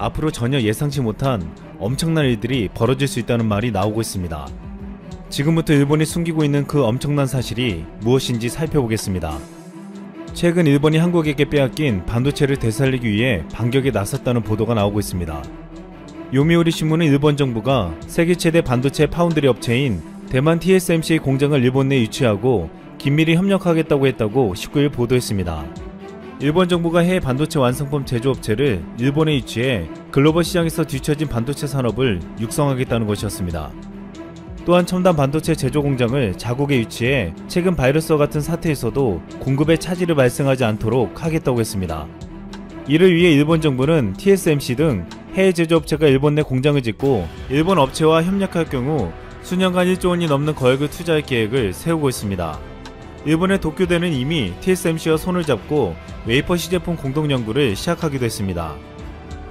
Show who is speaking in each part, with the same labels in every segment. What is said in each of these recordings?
Speaker 1: 앞으로 전혀 예상치 못한 엄청난 일들이 벌어질 수 있다는 말이 나오고 있습니다. 지금부터 일본이 숨기고 있는 그 엄청난 사실이 무엇인지 살펴보겠습니다. 최근 일본이 한국에게 빼앗긴 반도체를 되살리기 위해 반격에 나섰다는 보도가 나오고 있습니다. 요미우리 신문은 일본 정부가 세계 최대 반도체 파운드리 업체인 대만 TSMC 공장을 일본 내에 유치하고 긴밀히 협력하겠다고 했다고 19일 보도했습니다. 일본 정부가 해외 반도체 완성품 제조업체를 일본에 유치해 글로벌 시장에서 뒤처진 반도체 산업을 육성하겠다는 것이었습니다. 또한 첨단 반도체 제조 공장을 자국에 유치해 최근 바이러스와 같은 사태에서도 공급에 차질이 발생하지 않도록 하겠다고 했습니다. 이를 위해 일본 정부는 TSMC 등 해외 제조업체가 일본 내 공장을 짓고 일본 업체와 협력할 경우 수년간 1조 원이 넘는 거액을 투자할 계획을 세우고 있습니다. 일본의 도쿄대는 이미 TSMC와 손을 잡고 웨이퍼 시제품 공동 연구를 시작하기도 했습니다.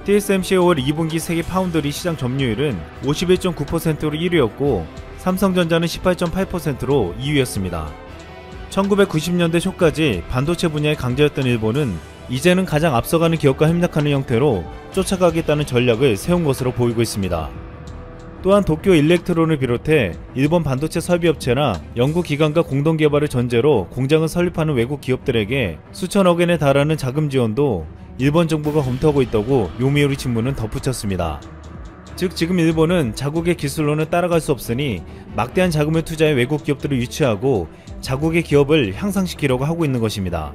Speaker 1: TSMC의 올 2분기 세계 파운드리 시장 점유율은 51.9%로 1위였고 삼성전자는 18.8%로 2위였습니다. 1990년대 초까지 반도체 분야의 강자였던 일본은 이제는 가장 앞서가는 기업과 협력하는 형태로 쫓아가겠다는 전략을 세운 것으로 보이고 있습니다. 또한 도쿄 일렉트론을 비롯해 일본 반도체 설비업체나 연구기관과 공동개발을 전제로 공장을 설립하는 외국 기업들에게 수천억 엔에 달하는 자금 지원도 일본 정부가 검토하고 있다고 요미우리 신문은 덧붙였습니다. 즉 지금 일본은 자국의 기술로는 따라갈 수 없으니 막대한 자금을 투자해 외국 기업들을 유치하고 자국의 기업을 향상시키려고 하고 있는 것입니다.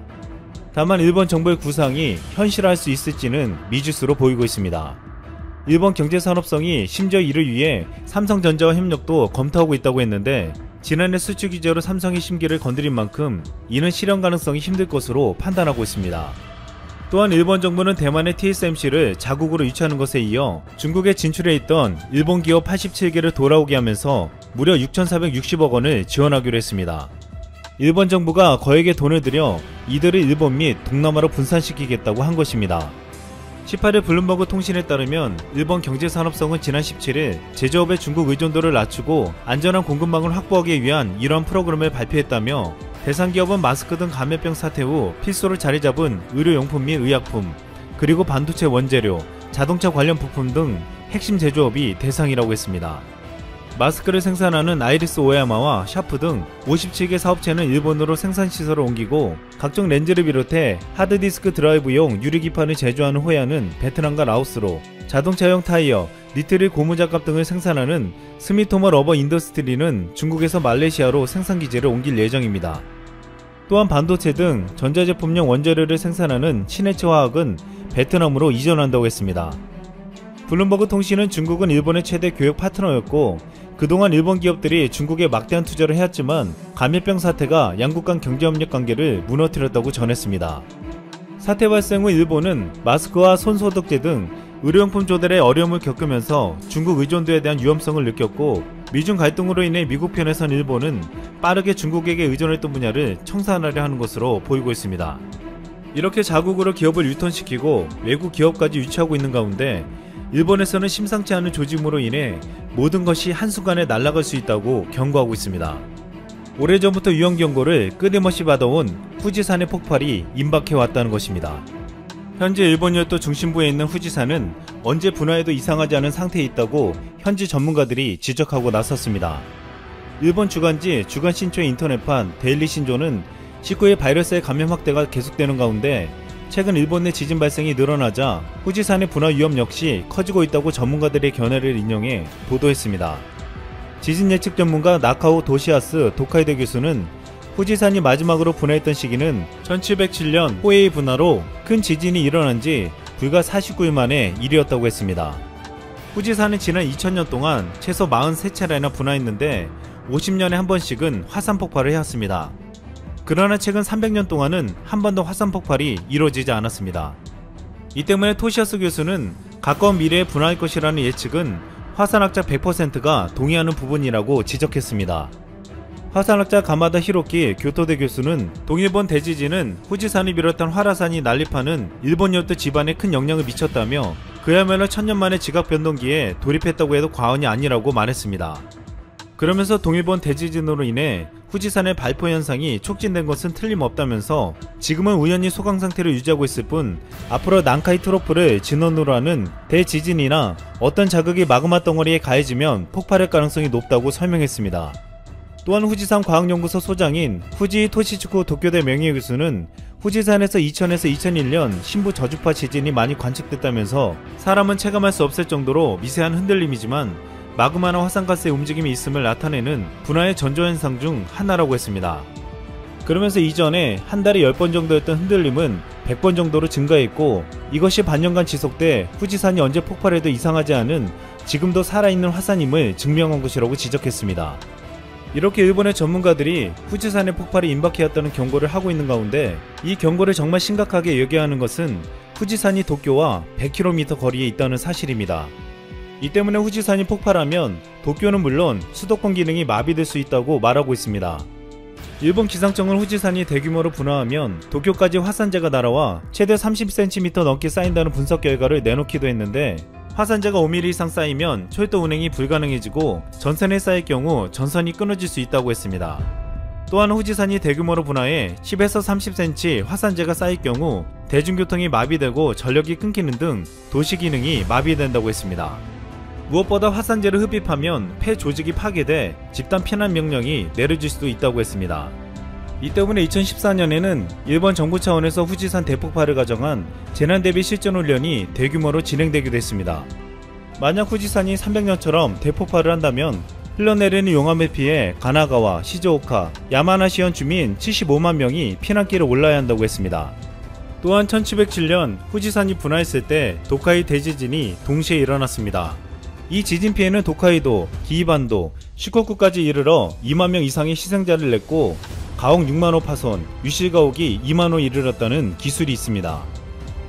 Speaker 1: 다만 일본 정부의 구상이 현실화할 수 있을지는 미지수로 보이고 있습니다. 일본 경제산업성이 심지어 이를 위해 삼성전자와 협력도 검토하고 있다고 했는데 지난해 수출 규제로 삼성의 심기를 건드린 만큼 이는 실현 가능성이 힘들 것으로 판단하고 있습니다. 또한 일본 정부는 대만의 TSMC를 자국으로 유치하는 것에 이어 중국에 진출해 있던 일본 기업 87개를 돌아오게 하면서 무려 6,460억 원을 지원하기로 했습니다. 일본 정부가 거액의 돈을 들여 이들을 일본 및 동남아로 분산시키겠다고 한 것입니다. 18일 블룸버그 통신에 따르면 일본 경제산업성은 지난 17일 제조업의 중국 의존도를 낮추고 안전한 공급망을 확보하기 위한 이러한 프로그램을 발표했다며 대상 기업은 마스크 등 감염병 사태 후 필수로 자리잡은 의료용품 및 의약품, 그리고 반도체 원재료, 자동차 관련 부품 등 핵심 제조업이 대상이라고 했습니다. 마스크를 생산하는 아이리스 오야마와 샤프 등 57개 사업체는 일본으로 생산시설을 옮기고 각종 렌즈를 비롯해 하드디스크 드라이브용 유리기판을 제조하는 호야는 베트남과 라오스로, 자동차용 타이어, 니트릴 고무장갑 등을 생산하는 스미토모 러버 인더스트리는 중국에서 말레이시아로 생산기지를 옮길 예정입니다. 또한 반도체 등 전자제품용 원재료를 생산하는 신해체 화학은 베트남으로 이전한다고 했습니다. 블룸버그 통신은 중국은 일본의 최대 교역 파트너였고 그동안 일본 기업들이 중국에 막대한 투자를 해왔지만 감염병 사태가 양국 간 경제협력 관계를 무너뜨렸다고 전했습니다. 사태 발생 후 일본은 마스크와 손소독제 등 의료용품 조달에 어려움을 겪으면서 중국 의존도에 대한 위험성을 느꼈고 미중 갈등으로 인해 미국 편에선 일본은 빠르게 중국에게 의존했던 분야를 청산하려 하는 것으로 보이고 있습니다. 이렇게 자국으로 기업을 유턴시키고 외국 기업까지 유치하고 있는 가운데 일본에서는 심상치 않은 조짐으로 인해 모든 것이 한순간에 날아갈 수 있다고 경고하고 있습니다. 오래전부터 위험 경고를 끊임없이 받아온 후지산의 폭발이 임박해왔다는 것입니다. 현재 일본 열도 중심부에 있는 후지산은 언제 분화해도 이상하지 않은 상태에 있다고 현지 전문가들이 지적하고 나섰습니다. 일본 주간지 주간신초의 인터넷판 데일리신조는 19일 바이러스의 감염 확대가 계속되는 가운데 최근 일본 내 지진 발생이 늘어나자 후지산의 분화 위험 역시 커지고 있다고 전문가들의 견해를 인용해 보도했습니다. 지진 예측 전문가 나카오 도시아스 도카이도 교수는 후지산이 마지막으로 분화했던 시기는 1707년 호에이 분화로 큰 지진이 일어난 지 불과 49일 만에 일이었다고 했습니다. 후지산은 지난 2000년 동안 최소 43차례나 분화했는데 50년에 한 번씩은 화산 폭발을 해왔습니다. 그러나 최근 300년 동안은 한 번도 화산 폭발이 이루어지지 않았습니다. 이 때문에 토시아스 교수는 가까운 미래에 분화할 것이라는 예측은 화산학자 100%가 동의하는 부분이라고 지적했습니다. 화산학자 가마다 히로키 교토대 교수는 동일본 대지진은 후지산을 비롯한 활화산이 난립하는 일본 열도 지반에 큰 영향을 미쳤다며 그야말로 천년 만의 지각 변동기에 돌입했다고 해도 과언이 아니라고 말했습니다. 그러면서 동일본 대지진으로 인해 후지산의 발포 현상이 촉진된 것은 틀림없다면서 지금은 우연히 소강 상태를 유지하고 있을 뿐 앞으로 난카이 트로프를 진원으로 하는 대지진이나 어떤 자극이 마그마 덩어리에 가해지면 폭발할 가능성이 높다고 설명했습니다. 또한 후지산 과학연구소 소장인 후지 토시츠쿠 도쿄대 명예교수는 후지산에서 2000에서 2001년 신부 저주파 지진이 많이 관측됐다면서 사람은 체감할 수 없을 정도로 미세한 흔들림이지만 마그마나 화산가스의 움직임이 있음을 나타내는 분화의 전조현상 중 하나라고 했습니다. 그러면서 이전에 한 달에 10번 정도였던 흔들림은 100번 정도로 증가했고 이것이 반년간 지속돼 후지산이 언제 폭발해도 이상하지 않은 지금도 살아있는 화산임을 증명한 것이라고 지적했습니다. 이렇게 일본의 전문가들이 후지산의 폭발이 임박해왔다는 경고를 하고 있는 가운데 이 경고를 정말 심각하게 여겨하는 것은 후지산이 도쿄와 100km 거리에 있다는 사실입니다. 이 때문에 후지산이 폭발하면 도쿄는 물론 수도권 기능이 마비될 수 있다고 말하고 있습니다. 일본 기상청은 후지산이 대규모로 분화하면 도쿄까지 화산재가 날아와 최대 30cm 넘게 쌓인다는 분석 결과를 내놓기도 했는데 화산재가 5mm 이상 쌓이면 철도 운행이 불가능해지고 전선에 쌓일 경우 전선이 끊어질 수 있다고 했습니다. 또한 후지산이 대규모로 분화해 10에서 30cm 화산재가 쌓일 경우 대중교통이 마비되고 전력이 끊기는 등 도시 기능이 마비된다고 했습니다. 무엇보다 화산재를 흡입하면 폐 조직이 파괴돼 집단 피난 명령이 내려질 수도 있다고 했습니다. 이 때문에 2014년에는 일본 정부 차원에서 후지산 대폭발을 가정한 재난 대비 실전 훈련이 대규모로 진행되기도 했습니다. 만약 후지산이 300년처럼 대폭발을 한다면 흘러내리는 용암을 피해 가나가와 시즈오카, 야마나시현 주민 75만 명이 피난길을 올라야 한다고 했습니다. 또한 1707년 후지산이 분화했을 때 도카이 대지진이 동시에 일어났습니다. 이 지진 피해는 도카이도, 기이반도, 슈코쿠까지 이르러 2만 명 이상의 희생자를 냈고 가옥 6만호 파손, 유실가옥이 2만호 이르렀다는 기술이 있습니다.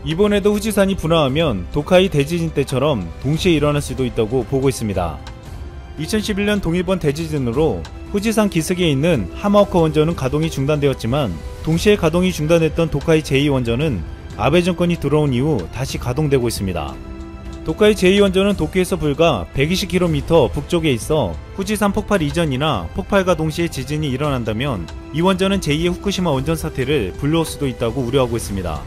Speaker 1: 이번에도 후지산이 분화하면 도카이 대지진 때처럼 동시에 일어날 수도 있다고 보고 있습니다. 2011년 동일본 대지진으로 후지산 기슭에 있는 하마오카 원전은 가동이 중단되었지만 동시에 가동이 중단됐던 도카이 제2원전은 아베 정권이 들어온 이후 다시 가동되고 있습니다. 도카이 제2원전은 도쿄에서 불과 120km 북쪽에 있어 후지산 폭발 이전이나 폭발과 동시에 지진이 일어난다면 이 원전은 제2의 후쿠시마 원전 사태를 불러올 수도 있다고 우려하고 있습니다.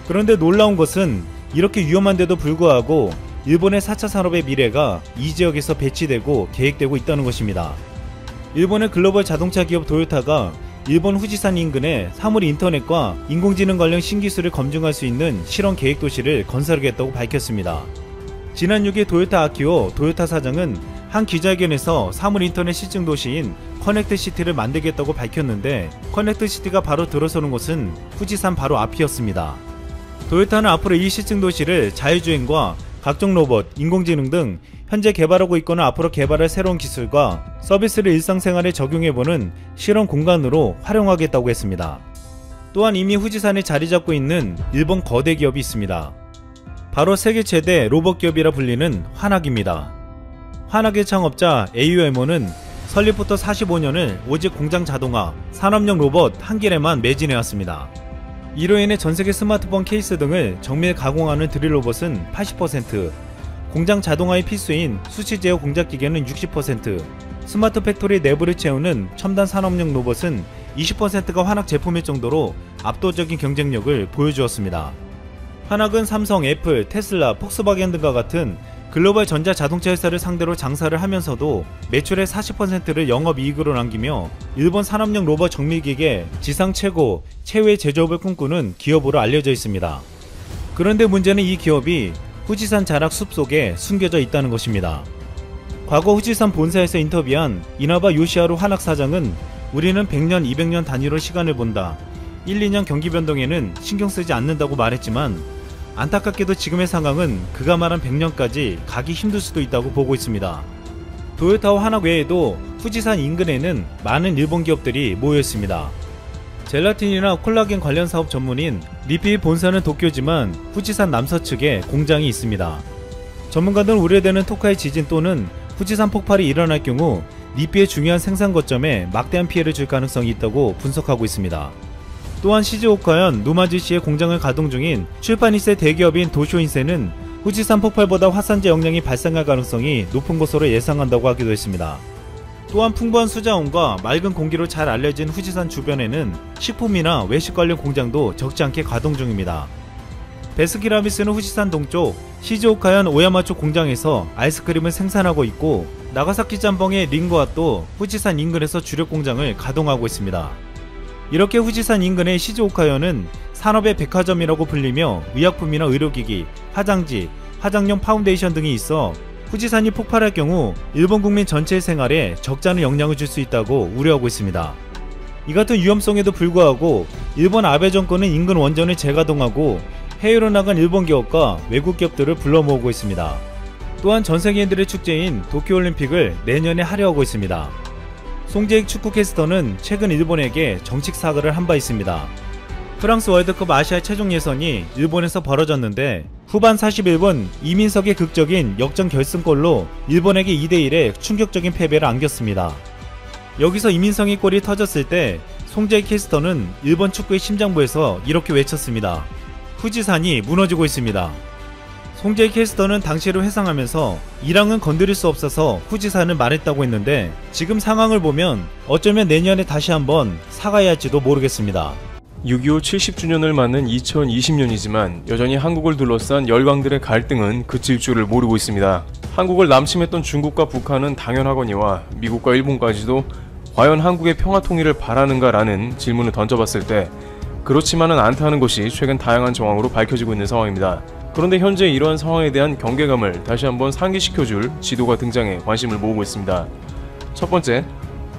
Speaker 1: 그런데 놀라운 것은 이렇게 위험한데도 불구하고 일본의 4차 산업의 미래가 이 지역에서 배치되고 계획되고 있다는 것입니다. 일본의 글로벌 자동차 기업 도요타가 일본 후지산 인근에 사물 인터넷과 인공지능 관련 신기술을 검증할 수 있는 실험 계획 도시를 건설하겠다고 밝혔습니다. 지난 6일 도요타 아키오 도요타 사장은 한 기자회견에서 사물 인터넷 실증 도시인 커넥트시티를 만들겠다고 밝혔는데 커넥트시티가 바로 들어서는 곳은 후지산 바로 앞이었습니다. 도요타는 앞으로 이 실증 도시를 자율주행과 각종 로봇, 인공지능 등 현재 개발하고 있거나 앞으로 개발할 새로운 기술과 서비스를 일상생활에 적용해보는 실험 공간으로 활용하겠다고 했습니다. 또한 이미 후지산에 자리 잡고 있는 일본 거대 기업이 있습니다. 바로 세계 최대 로봇 기업이라 불리는 환학입니다. 환학의 창업자 AUMO는 설립부터 45년을 오직 공장 자동화, 산업용 로봇 한 길에만 매진해왔습니다. 이로 인해 전세계 스마트폰 케이스 등을 정밀 가공하는 드릴 로봇은 80%, 공장 자동화의 필수인 수치 제어 공작 기계는 60%, 스마트 팩토리 내부를 채우는 첨단 산업용 로봇은 20%가 환학 제품일 정도로 압도적인 경쟁력을 보여주었습니다. 환학은 삼성, 애플, 테슬라, 폭스바겐 등과 같은 글로벌 전자자동차 회사를 상대로 장사를 하면서도 매출의 40%를 영업이익으로 남기며 일본 산업용 로봇 정밀기계 지상 최고, 최후의 제조업을 꿈꾸는 기업으로 알려져 있습니다. 그런데 문제는 이 기업이 후지산 자락 숲속에 숨겨져 있다는 것입니다. 과거 후지산 본사에서 인터뷰한 이나바 요시하루 환학 사장은 우리는 100년, 200년 단위로 시간을 본다. 1, 2년 경기 변동에는 신경 쓰지 않는다고 말했지만 안타깝게도 지금의 상황은 그가 말한 100년까지 가기 힘들 수도 있다고 보고 있습니다. 도요타와 환학 외에도 후지산 인근에는 많은 일본 기업들이 모여 있습니다. 젤라틴이나 콜라겐 관련 사업 전문인 리피의 본사는 도쿄지만 후지산 남서측에 공장이 있습니다. 전문가들은 우려되는 토카이 지진 또는 후지산 폭발이 일어날 경우 리피의 중요한 생산 거점에 막대한 피해를 줄 가능성이 있다고 분석하고 있습니다. 또한 시즈오카현 누마즈시의 공장을 가동 중인 출판인세 대기업인 도쇼인세는 후지산 폭발보다 화산재 영향이 발생할 가능성이 높은 것으로 예상한다고 하기도 했습니다. 또한 풍부한 수자원과 맑은 공기로 잘 알려진 후지산 주변에는 식품이나 외식 관련 공장도 적지 않게 가동 중입니다. 베스킨라빈스는 후지산 동쪽 시즈오카현 오야마초 공장에서 아이스크림을 생산하고 있고, 나가사키 짬뽕의 링거아또 후지산 인근에서 주력 공장을 가동하고 있습니다. 이렇게 후지산 인근의 시즈오카현은 산업의 백화점이라고 불리며 의약품이나 의료기기, 화장지, 화장용 파운데이션 등이 있어 후지산이 폭발할 경우 일본 국민 전체의 생활에 적지 않은 영향을 줄 수 있다고 우려하고 있습니다. 이 같은 위험성에도 불구하고 일본 아베 정권은 인근 원전을 재가동하고 해외로 나간 일본 기업과 외국 기업들을 불러 모으고 있습니다. 또한 전세계인들의 축제인 도쿄올림픽을 내년에 하려 하고 있습니다. 송재익 축구 캐스터는 최근 일본에게 정식 사과를 한 바 있습니다. 프랑스 월드컵 아시아 최종 예선이 일본에서 벌어졌는데 후반 41분 이민석의 극적인 역전 결승골로 일본에게 2대1의 충격적인 패배를 안겼습니다. 여기서 이민성의 골이 터졌을 때 송재익 캐스터는 일본 축구의 심장부에서 이렇게 외쳤습니다. 후지산이 무너지고 있습니다. 송재익 캐스터는 당시를 회상하면서 이랑은 건드릴 수 없어서 후지산을 말했다고 했는데, 지금 상황을 보면 어쩌면 내년에 다시 한번 사과해야 할지도 모르겠습니다.
Speaker 2: 6.25 70주년을 맞는 2020년이지만 여전히 한국을 둘러싼 열강들의 갈등은 그칠 줄을 모르고 있습니다. 한국을 남침했던 중국과 북한은 당연하거니와 미국과 일본까지도 과연 한국의 평화 통일을 바라는가라는 질문을 던져봤을 때 그렇지만은 않다는 것이 최근 다양한 정황으로 밝혀지고 있는 상황입니다. 그런데 현재 이러한 상황에 대한 경계감을 다시 한번 상기시켜줄 지도가 등장해 관심을 모으고 있습니다. 첫 번째,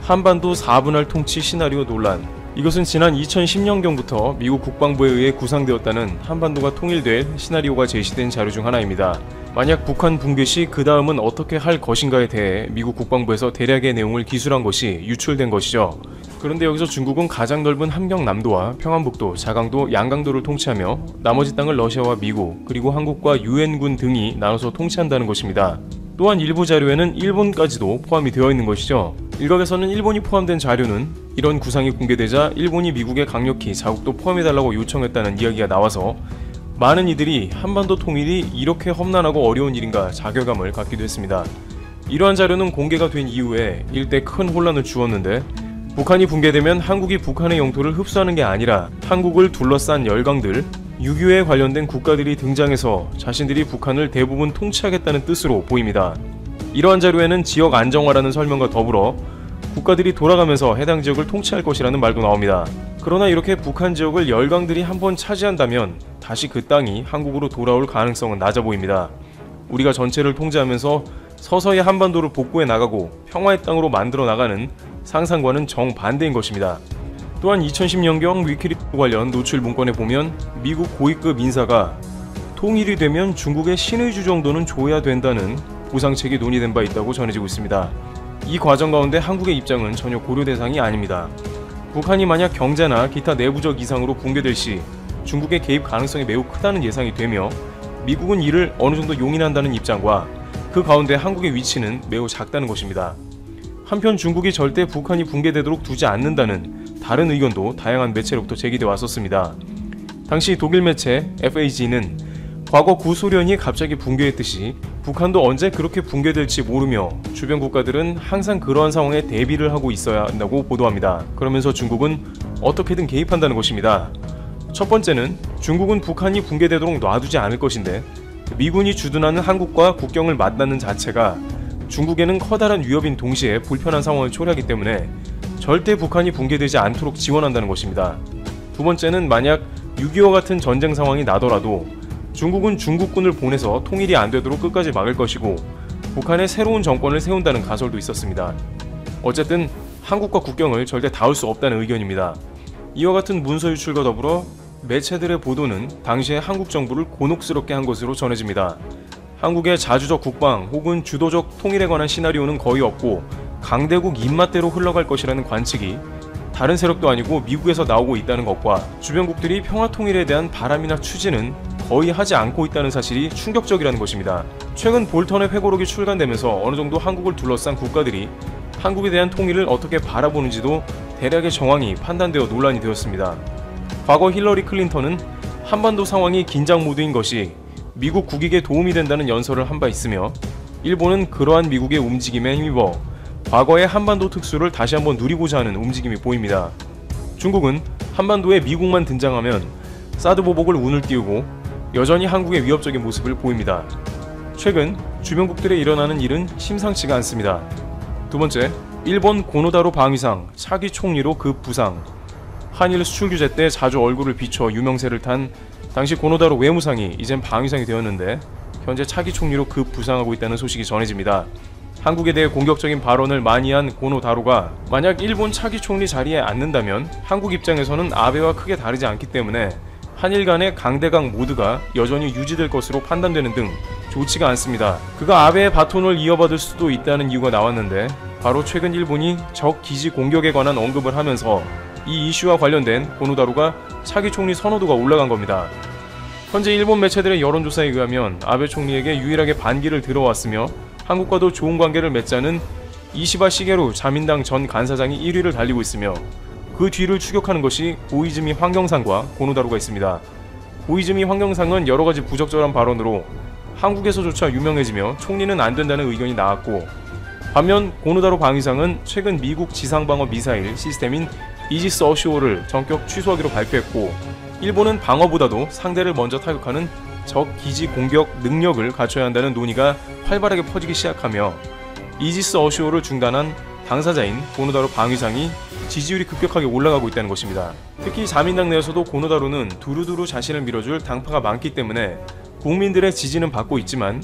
Speaker 2: 한반도 4분할 통치 시나리오 논란. 이것은 지난 2010년경부터 미국 국방부에 의해 구상되었다는 한반도가 통일될 시나리오가 제시된 자료 중 하나입니다. 만약 북한 붕괴 시 그 다음은 어떻게 할 것인가에 대해 미국 국방부에서 대략의 내용을 기술한 것이 유출된 것이죠. 그런데 여기서 중국은 가장 넓은 함경남도와 평안북도, 자강도, 양강도를 통치하며 나머지 땅을 러시아와 미국, 그리고 한국과 유엔군 등이 나눠서 통치한다는 것입니다. 또한 일부 자료에는 일본까지도 포함이 되어 있는 것이죠. 일각에서는 일본이 포함된 자료는 이런 구상이 공개되자 일본이 미국에 강력히 자국도 포함해달라고 요청했다는 이야기가 나와서 많은 이들이 한반도 통일이 이렇게 험난하고 어려운 일인가 자괴감을 갖기도 했습니다. 이러한 자료는 공개가 된 이후에 일대 큰 혼란을 주었는데, 북한이 붕괴되면 한국이 북한의 영토를 흡수하는 게 아니라 한국을 둘러싼 열강들, 6.25에 관련된 국가들이 등장해서 자신들이 북한을 대부분 통치하겠다는 뜻으로 보입니다. 이러한 자료에는 지역 안정화라는 설명과 더불어 국가들이 돌아가면서 해당 지역을 통치할 것이라는 말도 나옵니다. 그러나 이렇게 북한 지역을 열강들이 한번 차지한다면 다시 그 땅이 한국으로 돌아올 가능성은 낮아 보입니다. 우리가 전체를 통제하면서 서서히 한반도를 복구해 나가고 평화의 땅으로 만들어 나가는 상상과는 정반대인 것입니다. 또한 2010년경 위키리프 관련 노출 문건에 보면 미국 고위급 인사가 통일이 되면 중국의 신의주 정도는 줘야 된다는 보상책이 논의된 바 있다고 전해지고 있습니다. 이 과정 가운데 한국의 입장은 전혀 고려 대상이 아닙니다. 북한이 만약 경제나 기타 내부적 이상으로 붕괴될 시 중국의 개입 가능성이 매우 크다는 예상이 되며, 미국은 이를 어느 정도 용인한다는 입장과 그 가운데 한국의 위치는 매우 작다는 것입니다. 한편 중국이 절대 북한이 붕괴되도록 두지 않는다는 다른 의견도 다양한 매체로부터 제기돼 왔었습니다. 당시 독일 매체 FAG는 과거 구소련이 갑자기 붕괴했듯이 북한도 언제 그렇게 붕괴될지 모르며 주변 국가들은 항상 그러한 상황에 대비를 하고 있어야 한다고 보도합니다. 그러면서 중국은 어떻게든 개입한다는 것입니다. 첫 번째는 중국은 북한이 붕괴되도록 놔두지 않을 것인데, 미군이 주둔하는 한국과 국경을 만나는 자체가 중국에는 커다란 위협인 동시에 불편한 상황을 초래하기 때문에 절대 북한이 붕괴되지 않도록 지원한다는 것입니다. 두 번째는 만약 6.25 같은 전쟁 상황이 나더라도 중국은 중국군을 보내서 통일이 안 되도록 끝까지 막을 것이고, 북한에 새로운 정권을 세운다는 가설도 있었습니다. 어쨌든 한국과 국경을 절대 닿을 수 없다는 의견입니다. 이와 같은 문서 유출과 더불어 매체들의 보도는 당시에 한국 정부를 곤혹스럽게 한 것으로 전해집니다. 한국의 자주적 국방 혹은 주도적 통일에 관한 시나리오는 거의 없고 강대국 입맛대로 흘러갈 것이라는 관측이 다른 세력도 아니고 미국에서 나오고 있다는 것과 주변국들이 평화 통일에 대한 바람이나 추진은 거의 하지 않고 있다는 사실이 충격적이라는 것입니다. 최근 볼턴의 회고록이 출간되면서 어느 정도 한국을 둘러싼 국가들이 한국에 대한 통일을 어떻게 바라보는지도 대략의 정황이 판단되어 논란이 되었습니다. 과거 힐러리 클린턴은 한반도 상황이 긴장 모드인 것이 미국 국익에 도움이 된다는 연설을 한 바 있으며, 일본은 그러한 미국의 움직임에 힘입어 과거의 한반도 특수를 다시 한번 누리고자 하는 움직임이 보입니다. 중국은 한반도에 미국만 등장하면 사드 보복을 운을 띄우고 여전히 한국의 위협적인 모습을 보입니다. 최근 주변국들에 일어나는 일은 심상치가 않습니다. 두 번째, 일본 고노다로 방위상 차기 총리로 급 부상. 한일 수출 규제 때 자주 얼굴을 비춰 유명세를 탄 당시 고노다로 외무상이 이젠 방위상이 되었는데 현재 차기 총리로 급 부상하고 있다는 소식이 전해집니다. 한국에 대해 공격적인 발언을 많이 한 고노다로가 만약 일본 차기 총리 자리에 앉는다면 한국 입장에서는 아베와 크게 다르지 않기 때문에 한일 간의 강대강 모두가 여전히 유지될 것으로 판단되는 등 좋지가 않습니다. 그가 아베의 바톤을 이어받을 수도 있다는 이유가 나왔는데 바로 최근 일본이 적 기지 공격에 관한 언급을 하면서 이 이슈와 관련된 고노다로가 차기 총리 선호도가 올라간 겁니다. 현재 일본 매체들의 여론조사에 의하면 아베 총리에게 유일하게 반기를 들어왔으며 한국과도 좋은 관계를 맺자는 이시바 시게루 자민당 전 간사장이 1위를 달리고 있으며 그 뒤를 추격하는 것이 고이즈미 환경상과 고노다로가 있습니다. 고이즈미 환경상은 여러가지 부적절한 발언으로 한국에서조차 유명해지며 총리는 안 된다는 의견이 나왔고, 반면 고노다로 방위상은 최근 미국 지상방어 미사일 시스템인 이지스 어쇼를 전격 취소하기로 발표했고, 일본은 방어보다도 상대를 먼저 타격하는 적 기지 공격 능력을 갖춰야 한다는 논의가 활발하게 퍼지기 시작하며 이지스 어쇼를 중단한 당사자인 고노다로 방위상이 지지율이 급격하게 올라가고 있다는 것입니다. 특히 자민당 내에서도 고노다로는 두루두루 자신을 밀어줄 당파가 많기 때문에 국민들의 지지는 받고 있지만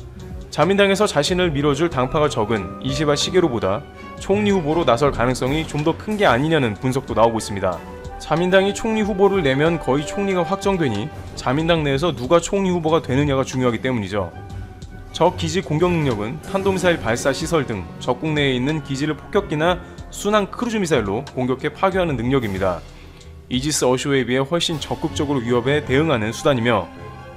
Speaker 2: 자민당에서 자신을 밀어줄 당파가 적은 이시바 시게루보다 총리 후보로 나설 가능성이 좀 더 큰 게 아니냐는 분석도 나오고 있습니다. 자민당이 총리 후보를 내면 거의 총리가 확정되니 자민당 내에서 누가 총리 후보가 되느냐가 중요하기 때문이죠. 적 기지 공격 능력은 탄도미사일 발사 시설 등 적국 내에 있는 기지를 폭격기나 순항 크루즈 미사일로 공격해 파괴하는 능력입니다. 이지스 어쇼에 비해 훨씬 적극적으로 위협에 대응하는 수단이며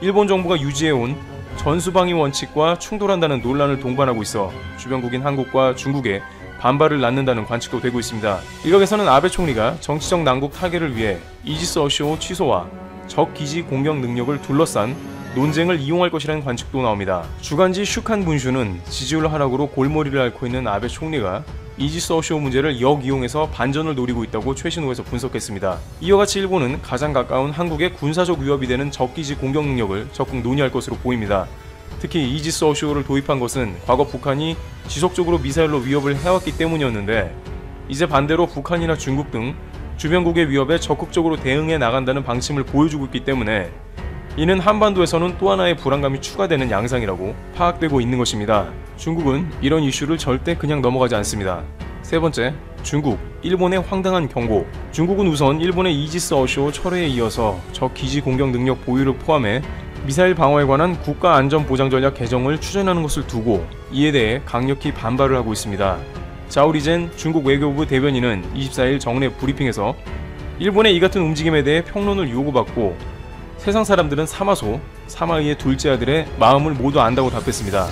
Speaker 2: 일본 정부가 유지해온 전수방위 원칙과 충돌한다는 논란을 동반하고 있어 주변국인 한국과 중국에 반발을 낳는다는 관측도 되고 있습니다. 일각에서는 아베 총리가 정치적 난국 타개를 위해 이지스 어쇼 취소와 적 기지 공격 능력을 둘러싼 논쟁을 이용할 것이라는 관측도 나옵니다. 주간지 슈칸 분슈는 지지율 하락으로 골머리를 앓고 있는 아베 총리가 이지스 어쇼 문제를 역이용해서 반전을 노리고 있다고 최신호에서 분석했습니다. 이와 같이 일본은 가장 가까운 한국의 군사적 위협이 되는 적기지 공격 능력을 적극 논의할 것으로 보입니다. 특히 이지스 어쇼를 도입한 것은 과거 북한이 지속적으로 미사일로 위협을 해왔기 때문이었는데 이제 반대로 북한이나 중국 등 주변국의 위협에 적극적으로 대응해 나간다는 방침을 보여주고 있기 때문에 이는 한반도에서는 또 하나의 불안감이 추가되는 양상이라고 파악되고 있는 것입니다. 중국은 이런 이슈를 절대 그냥 넘어가지 않습니다. 세 번째, 중국, 일본의 황당한 경고. 중국은 우선 일본의 이지스 어쇼 철회에 이어서 적 기지 공격 능력 보유를 포함해 미사일 방어에 관한 국가안전보장전략 개정을 추진하는 것을 두고 이에 대해 강력히 반발을 하고 있습니다. 자오리젠 중국 외교부 대변인은 24일 정례 브리핑에서 일본의 이 같은 움직임에 대해 평론을 요구받고 세상 사람들은 사마소, 사마의의 둘째 아들의 마음을 모두 안다고 답했습니다.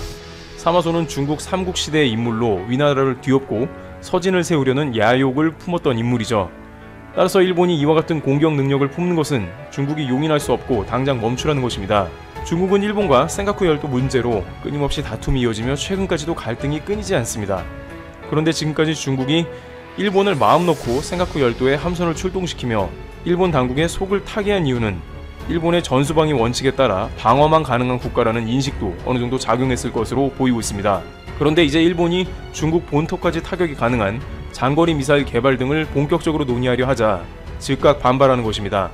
Speaker 2: 사마소는 중국 삼국시대의 인물로 위나라를 뒤엎고 서진을 세우려는 야욕을 품었던 인물이죠. 따라서 일본이 이와 같은 공격 능력을 품는 것은 중국이 용인할 수 없고 당장 멈추라는 것입니다. 중국은 일본과 센가쿠 열도 문제로 끊임없이 다툼이 이어지며 최근까지도 갈등이 끊이지 않습니다. 그런데 지금까지 중국이 일본을 마음 놓고 센가쿠 열도에 함선을 출동시키며 일본 당국의 속을 타게 한 이유는 일본의 전수방위 원칙에 따라 방어만 가능한 국가라는 인식도 어느 정도 작용했을 것으로 보이고 있습니다. 그런데 이제 일본이 중국 본토까지 타격이 가능한 장거리 미사일 개발 등을 본격적으로 논의하려 하자 즉각 반발하는 것입니다.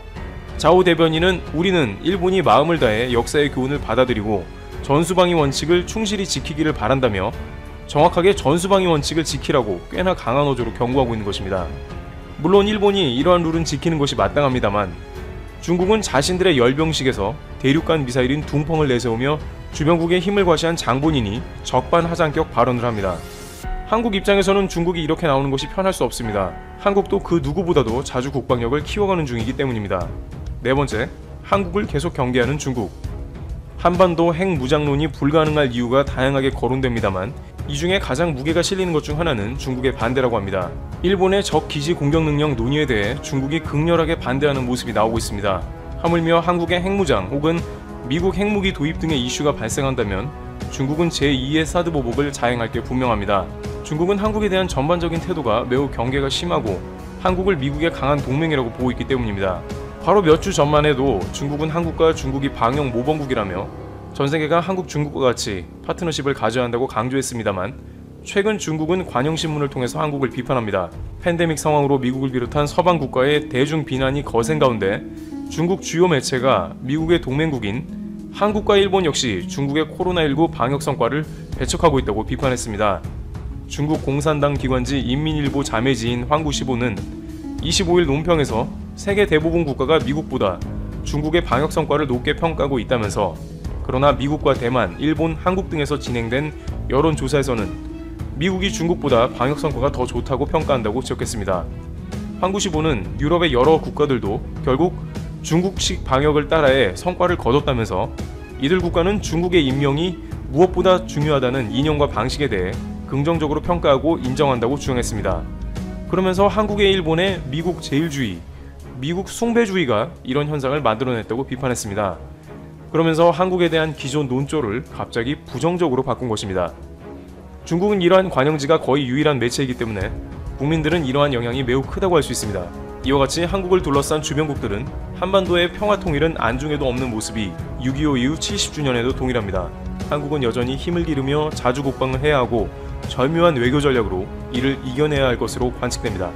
Speaker 2: 자오 대변인은 우리는 일본이 마음을 다해 역사의 교훈을 받아들이고 전수방위 원칙을 충실히 지키기를 바란다며 정확하게 전수방위 원칙을 지키라고 꽤나 강한 어조로 경고하고 있는 것입니다. 물론 일본이 이러한 룰은 지키는 것이 마땅합니다만 중국은 자신들의 열병식에서 대륙간 미사일인 둥펑을 내세우며 주변국의 힘을 과시한 장본인이 적반하장격 발언을 합니다. 한국 입장에서는 중국이 이렇게 나오는 것이 편할 수 없습니다. 한국도 그 누구보다도 자주 국방력을 키워가는 중이기 때문입니다. 네 번째, 한국을 계속 경계하는 중국. 한반도 핵무장론이 불가능할 이유가 다양하게 거론됩니다만 이 중에 가장 무게가 실리는 것 중 하나는 중국의 반대라고 합니다. 일본의 적 기지 공격 능력 논의에 대해 중국이 극렬하게 반대하는 모습이 나오고 있습니다. 하물며 한국의 핵무장 혹은 미국 핵무기 도입 등의 이슈가 발생한다면 중국은 제2의 사드 보복을 자행할 게 분명합니다. 중국은 한국에 대한 전반적인 태도가 매우 경계가 심하고 한국을 미국의 강한 동맹이라고 보고 있기 때문입니다. 바로 몇 주 전만 해도 중국은 한국과 중국이 방역 모범국이라며 전 세계가 한국, 중국과 같이 파트너십을 가져야 한다고 강조했습니다만 최근 중국은 관영신문을 통해서 한국을 비판합니다. 팬데믹 상황으로 미국을 비롯한 서방 국가의 대중 비난이 거센 가운데 중국 주요 매체가 미국의 동맹국인 한국과 일본 역시 중국의 코로나19 방역 성과를 배척하고 있다고 비판했습니다. 중국 공산당 기관지 인민일보 자매지인 황구시보는 25일 논평에서 세계 대부분 국가가 미국보다 중국의 방역 성과를 높게 평가하고 있다면서 그러나 미국과 대만, 일본, 한국 등에서 진행된 여론조사에서는 미국이 중국보다 방역 성과가 더 좋다고 평가한다고 지적했습니다. 황구시보는 유럽의 여러 국가들도 결국 중국식 방역을 따라해 성과를 거뒀다면서 이들 국가는 중국의 임명이 무엇보다 중요하다는 이념과 방식에 대해 긍정적으로 평가하고 인정한다고 주장했습니다. 그러면서 한국의 일본의 미국 제일주의, 미국 숭배주의가 이런 현상을 만들어냈다고 비판했습니다. 그러면서 한국에 대한 기존 논조를 갑자기 부정적으로 바꾼 것입니다. 중국은 이러한 관영지가 거의 유일한 매체이기 때문에 국민들은 이러한 영향이 매우 크다고 할 수 있습니다. 이와 같이 한국을 둘러싼 주변국들은 한반도의 평화 통일은 안중에도 없는 모습이 6.25 이후 70주년에도 동일합니다. 한국은 여전히 힘을 기르며 자주 국방을 해야 하고 절묘한 외교 전략으로 이를 이겨내야 할 것으로 관측됩니다.